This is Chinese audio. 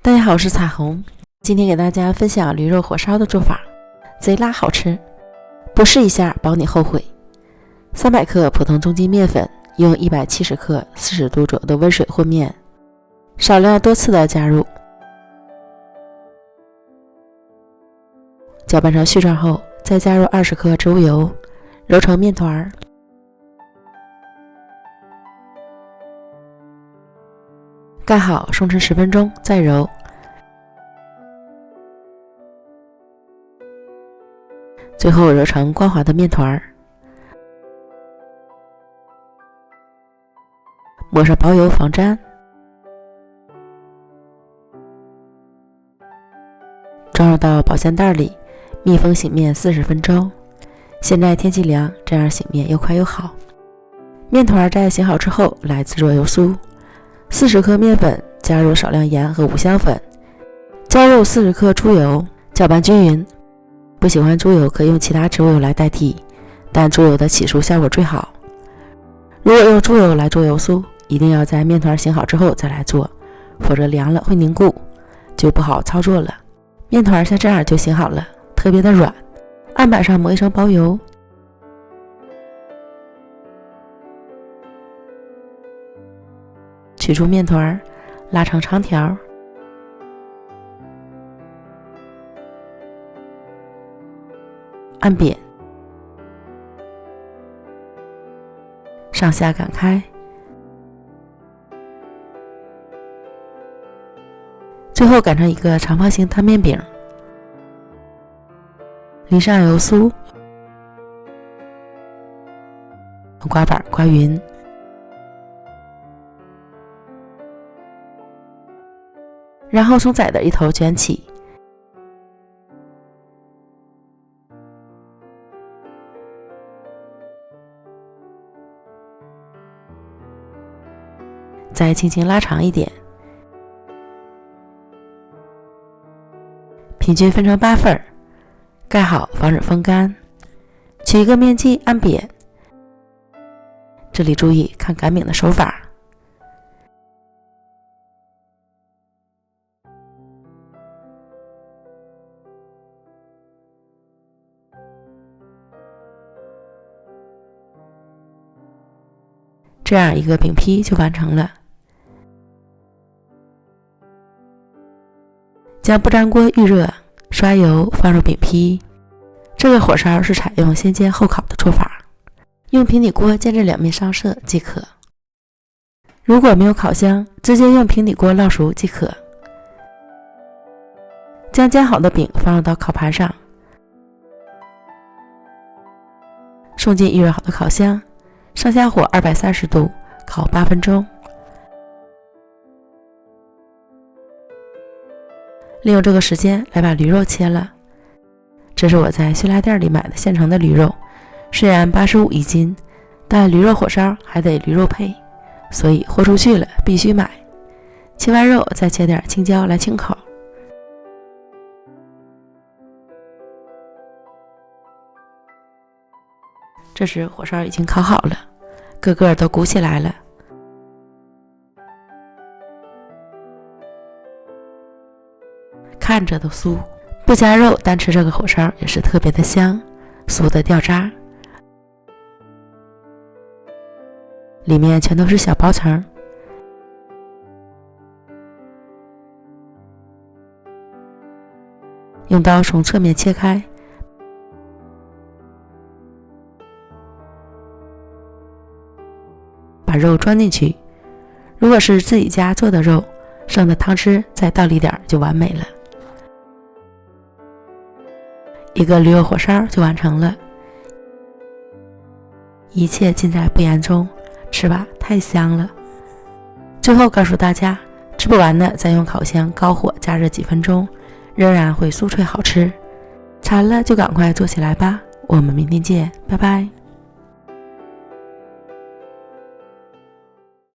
大家好，我是彩虹，今天给大家分享驴肉火烧的做法，贼拉好吃，不试一下保你后悔。300克普通中筋面粉，用170克40度左右的温水和面，少量多次的加入，搅拌成絮状后，再加入20克植物油，揉成面团，盖好松弛10分钟，再揉。最后揉成光滑的面团，抹上薄油防粘，装入到保鲜袋里，密封醒面40分钟。现在天气凉，这样醒面又快又好。面团在醒好之后，来制作油酥。40克面粉，加入少量盐和五香粉，加入40克猪油，搅拌均匀。不喜欢猪油可以用其他植物油来代替，但猪油的起酥效果最好。如果用猪油来做油酥，一定要在面团醒好之后再来做，否则凉了会凝固，就不好操作了。面团像这样就醒好了，特别的软。案板上抹一层薄油，取出面团，拉成长条，按扁，上下擀开，最后擀成一个长方形摊面饼，淋上油酥，用刮板刮匀，然后从窄的一头卷起，再轻轻拉长一点，平均分成8份，盖好防止风干。取一个面剂按扁，这里注意看擀饼的手法。这样一个饼坯就完成了。将不粘锅预热，刷油，放入饼坯。这个火烧是采用先煎后烤的做法，用平底锅煎至两面上色即可。如果没有烤箱，直接用平底锅烙熟即可。将煎好的饼放入到烤盘上，送进预热好的烤箱，上下火230度烤8分钟。利用这个时间来把驴肉切了，这是我在血辣店里买的现成的驴肉，虽然85一斤，但驴肉火烧还得驴肉配，所以豁出去了必须买。切完肉再切点青椒来清口。这时火烧已经烤好了，个个都鼓起来了。看着都酥，不加肉单吃这个火烧也是特别的香，酥的掉渣，里面全都是小薄层。用刀从侧面切开，把肉装进去。如果是自己家做的肉，剩的汤汁再倒里点就完美了。一个驴肉火烧就完成了，一切尽在不言中，吃吧，太香了。最后告诉大家，吃不完的再用烤箱高火加热几分钟，仍然会酥脆好吃。馋了就赶快做起来吧，我们明天见，拜拜。